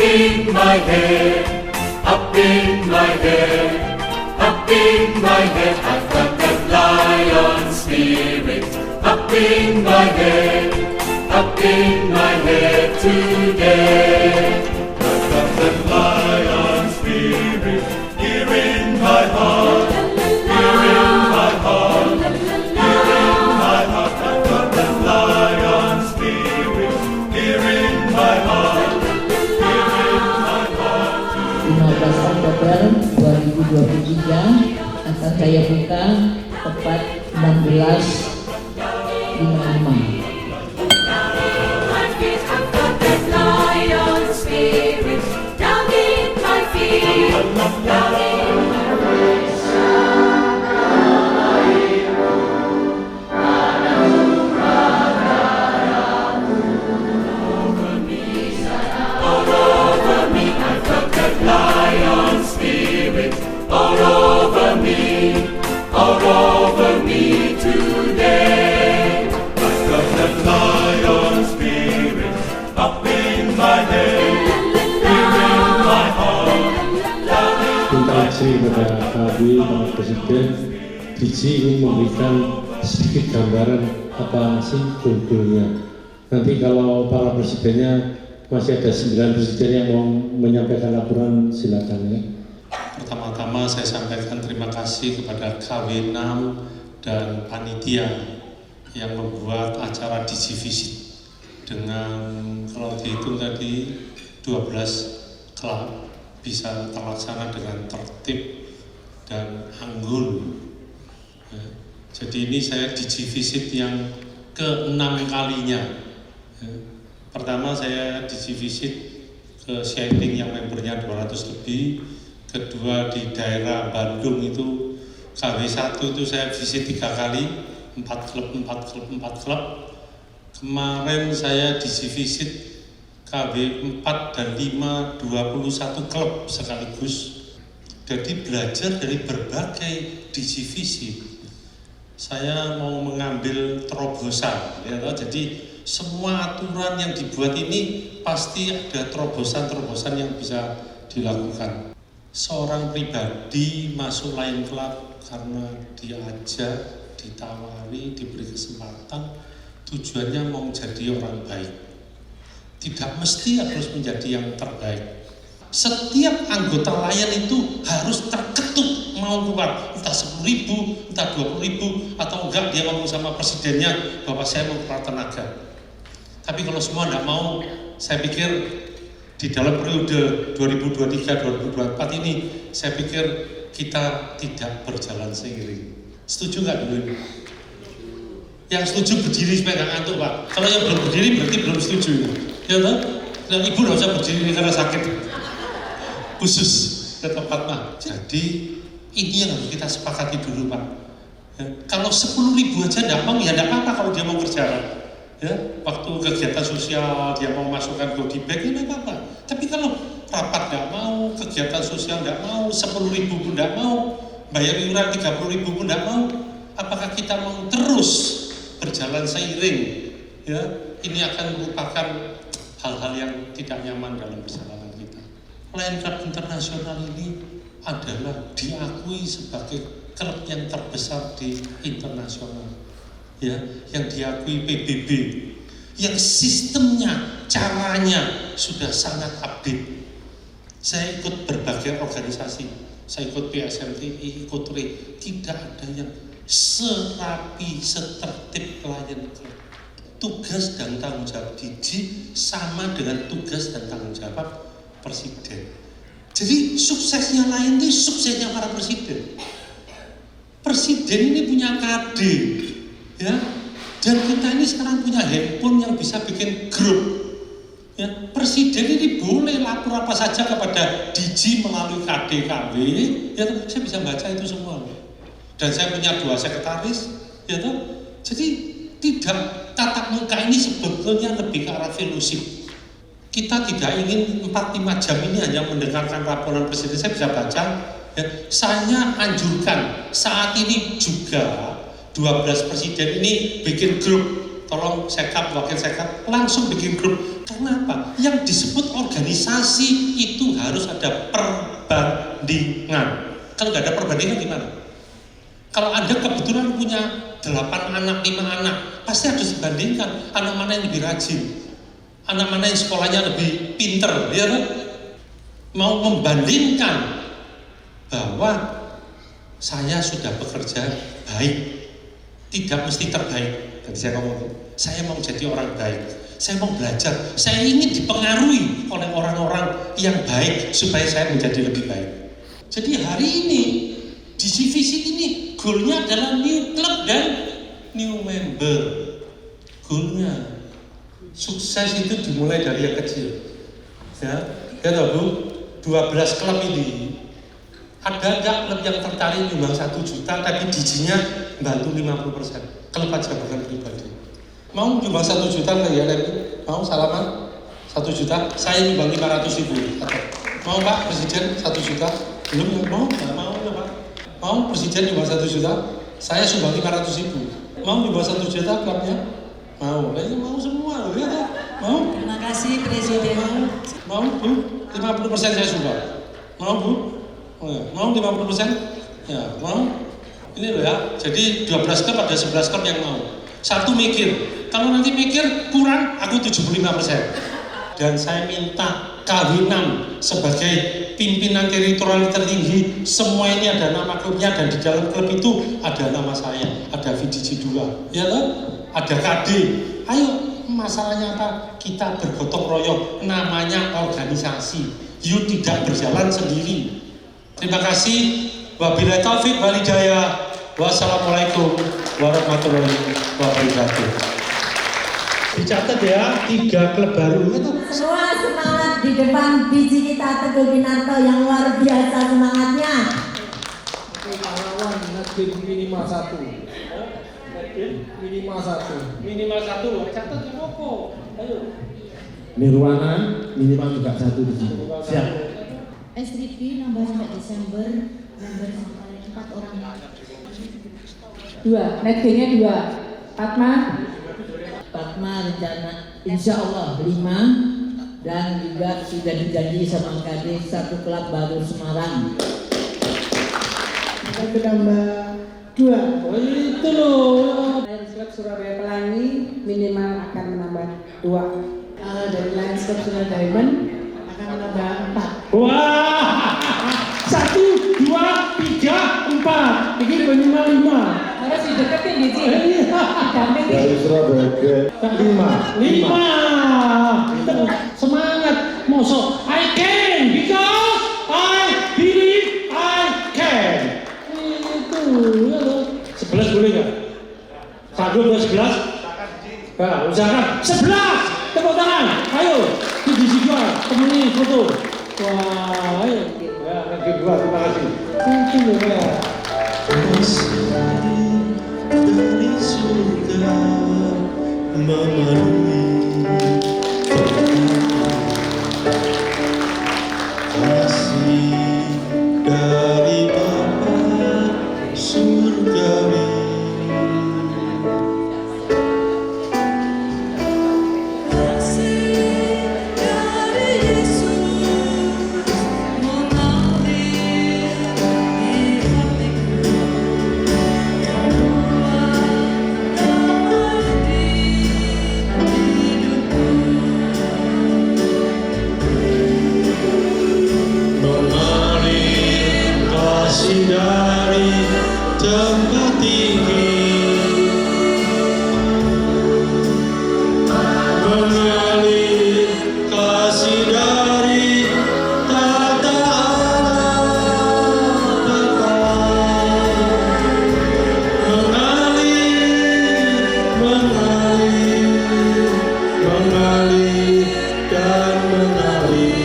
in my head, up in my head, up in my head. I've got that lion spirit. Up in my head, up in my head today. I've got that lion spirit here in my heart, here in my heart, here in my heart. I've got that lion spirit here in my heart, here in my heart. 15 Oktober 2023 akan saya buka tepat 16.55. All over me today. I've got that lion spirit up in my head, here in my heart. Terima kasih kepada kami, Pak Presiden. Diji ingin memberikan sedikit gambaran apa sih goalnya. Nanti kalau para presidennya masih ada 9 presiden yang mau menyampaikan laporan, silakan ya. Pertama-tama saya sampaikan terima kasih kepada KW6 dan panitia yang membuat acara Diji Visit dengan kalau dihitung tadi 12 klub bisa terlaksana dengan tertib dan anggun. Ya. Jadi ini saya Diji Visit yang ke-6 kalinya. Ya. Pertama saya Diji Visit ke Shipping yang membernya 200 lebih. Kedua di daerah Bandung itu KW1 itu saya visit 3 kali, 4 klub. Kemarin saya visit KW4 dan 5, 21 klub sekaligus. Jadi belajar dari berbagai visit. Saya mau mengambil terobosan, ya, jadi semua aturan yang dibuat ini pasti ada terobosan-terobosan yang bisa dilakukan. Seorang pribadi masuk Lion Club karena diajak, ditawari, diberi kesempatan, tujuannya mau jadi orang baik. Tidak mesti harus menjadi yang terbaik. Setiap anggota Lion itu harus terketuk mau keluar, entah 10.000, entah 20.000, atau enggak dia ngomong sama presidennya bahwa saya mau keluar tenaga. Tapi kalau semua enggak mau, saya pikir di dalam periode 2023-2024 ini, saya pikir kita tidak berjalan seiring. Setuju nggak dulu ini? Yang setuju berdiri supaya nggak ngantuk, Pak. Kalau yang belum berdiri berarti belum setuju. Ya toh? Dan ibu nggak usah berdiri karena sakit. Khusus ke tempat Pak. Jadi ini yang harus kita sepakati dulu, Pak. Ya, kalau 10.000 aja nggak mau, ya nggak apa-apa kalau dia mau kerja. Ya, waktu kegiatan sosial dia mau masukkan goodie bag, ya nggak apa-apa. Tapi kalau rapat nggak mau, kegiatan sosial nggak mau, 10.000 pun nggak mau, bayar iuran 30.000 pun nggak mau, apakah kita mau terus berjalan seiring? Ya, ini akan merupakan hal-hal yang tidak nyaman dalam perjalanan kita. Lion Club Internasional ini adalah diakui sebagai klub yang terbesar di internasional. Ya, yang diakui PBB, yang sistemnya, caranya sudah sangat update. Saya ikut berbagai organisasi, saya ikut PSMTI, ikut RE, tidak ada yang serapi, setertib Lion Club. Tugas dan tanggung jawab Diji sama dengan tugas dan tanggung jawab presiden. Jadi suksesnya Lion itu suksesnya para presiden. Presiden ini punya KD. Ya, dan kita ini sekarang punya handphone yang bisa bikin grup. Ya, presiden ini boleh lapor apa saja kepada Diji melalui KDKW. Ya, saya bisa baca itu semua. Dan saya punya 2 sekretaris. Ya, jadi tidak tatap muka ini sebetulnya lebih ke arah filosofi. Kita tidak ingin 4-5 jam ini hanya mendengarkan laporan presiden. Saya bisa baca. Ya, saya anjurkan saat ini juga 12 presiden ini bikin grup, tolong sekap, wakil sekap, langsung bikin grup. Karena apa? Yang disebut organisasi itu harus ada perbandingan. Kalau nggak ada perbandingan gimana? Kalau Anda kebetulan punya 8 anak, 5 anak, pasti harus dibandingkan anak mana yang lebih rajin, anak mana yang sekolahnya lebih pinter, ya kan? Mau membandingkan bahwa saya sudah bekerja baik, tidak mesti terbaik. Tadi saya ngomong, saya mau jadi orang baik, saya mau belajar, saya ingin dipengaruhi oleh orang-orang yang baik supaya saya menjadi lebih baik. Jadi hari ini di CVC ini goalnya adalah new club dan new member. Goalnya sukses itu dimulai dari yang kecil. Ya toh Bu, 12 klub ini ada nggak klub yang tertarik nyumbang 1 juta tapi dijinya bantu 50%? Klub aja bukan pribadi. Mau nyumbang 1 juta nggak ya Lemi? Mau salaman 1 juta? Saya nyumbang 500.000. Mau Pak Presiden 1 juta? Belum ya? Mau? Nggak mau ya Pak? Mau Presiden nyumbang 1 juta? Saya sumbang 500.000. Mau nyumbang 1 juta klubnya? Mau? Mau semua ya? Mau? Terima kasih Presiden. Mau Bu? 50% saya sumbang. Mau Bu? Mau 50%? Ya, mau? Ini loh ya, jadi 12 klub ada 11 klub yang mau. Satu mikir, kalau nanti mikir kurang, aku 75%. Dan saya minta K6 sebagai pimpinan teritorial tertinggi, semua ini ada nama klubnya dan di dalam klub itu ada nama saya, ada VDG 2, ya kan? Ada KD. Ayo, masalahnya apa? Kita bergotong royong, namanya organisasi. You tidak berjalan sendiri. Terima kasih. Wabillahi taufik wal hidayah. Wassalamualaikum warahmatullahi wabarakatuh. Dicatat ya, 3 klub baru itu. Semua semangat di depan biji kita Teguh Winarto yang luar biasa semangatnya. Pahlawan Nadiem minimal 1. Minimal 1. Minimal 1. Catat di Moko. Ayo. Nirwana minimal juga 1 di sini. Siap. STP nambah sampai Desember, nambah sampai 4 orang. 2, netgenya 2. Fatma rencana insya Allah 5 dan juga sudah dijanji sama KD 1 klub baru Semarang. Kita tambah 2. Oh itu loh. Lions Club Surabaya Pelangi minimal akan menambah 2. Dari Lions Club Surabaya Diamond akan menambah 4. Wah, 1, 2, 3, 4. Ini minimal 5. Harus dideketin di sini. Dari Surabaya ke 5. Semangat, mosok. I can because I believe I can. Itu, ya loh. 11 boleh nggak? Satu buat 11. Nah, usahakan 11. Tepuk tangan. Ayo, itu di situ temani foto. Wah, ayo. Ya, lagi 2. Terima kasih. Itu ya. Dari surga memenuhi kasih dari Bapa surgawi. Dari tempat tinggi mengalir kasih dari tata Bapa, mengalir dan mengalir.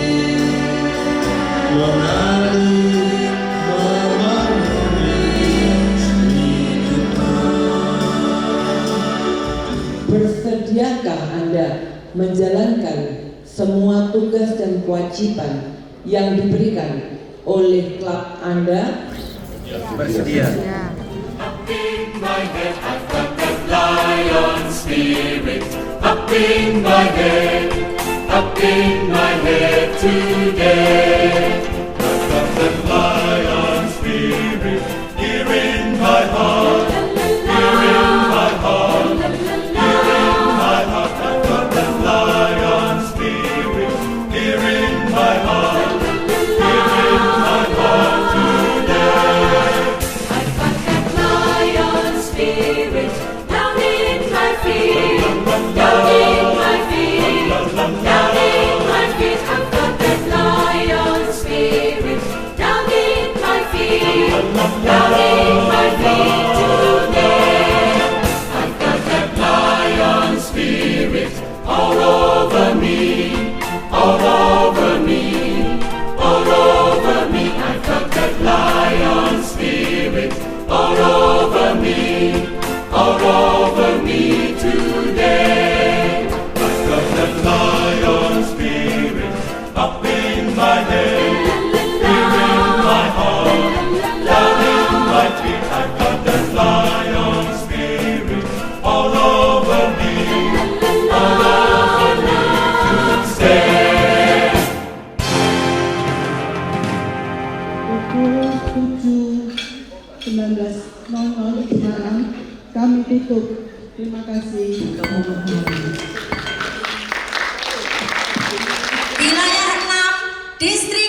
Bersediakah Anda menjalankan semua tugas dan kewajiban yang diberikan oleh klub Anda? Bersedia. Up in my head, I've got that lion spirit. Up in my head. up in my head today. I've got that lion spirit here in my heart, here in my heart, here in my heart. I've got that lion spirit here in my heart, here in my heart today. I've got that lion spirit down in my feet, down in my feet, down in my feet. I've got that lion spirit down in my feet, down in my feet today. I've got that lion spirit all over me, all over me, all over me. I've got that lion spirit all over me, all over me today. I've got that lion spirit up in my head, here in my heart, down in my feet. I've got that lion spirit all over me, all over me today. Pukul 7.19 malam kami tutup. Terima kasih. Wilayah 6 Distrik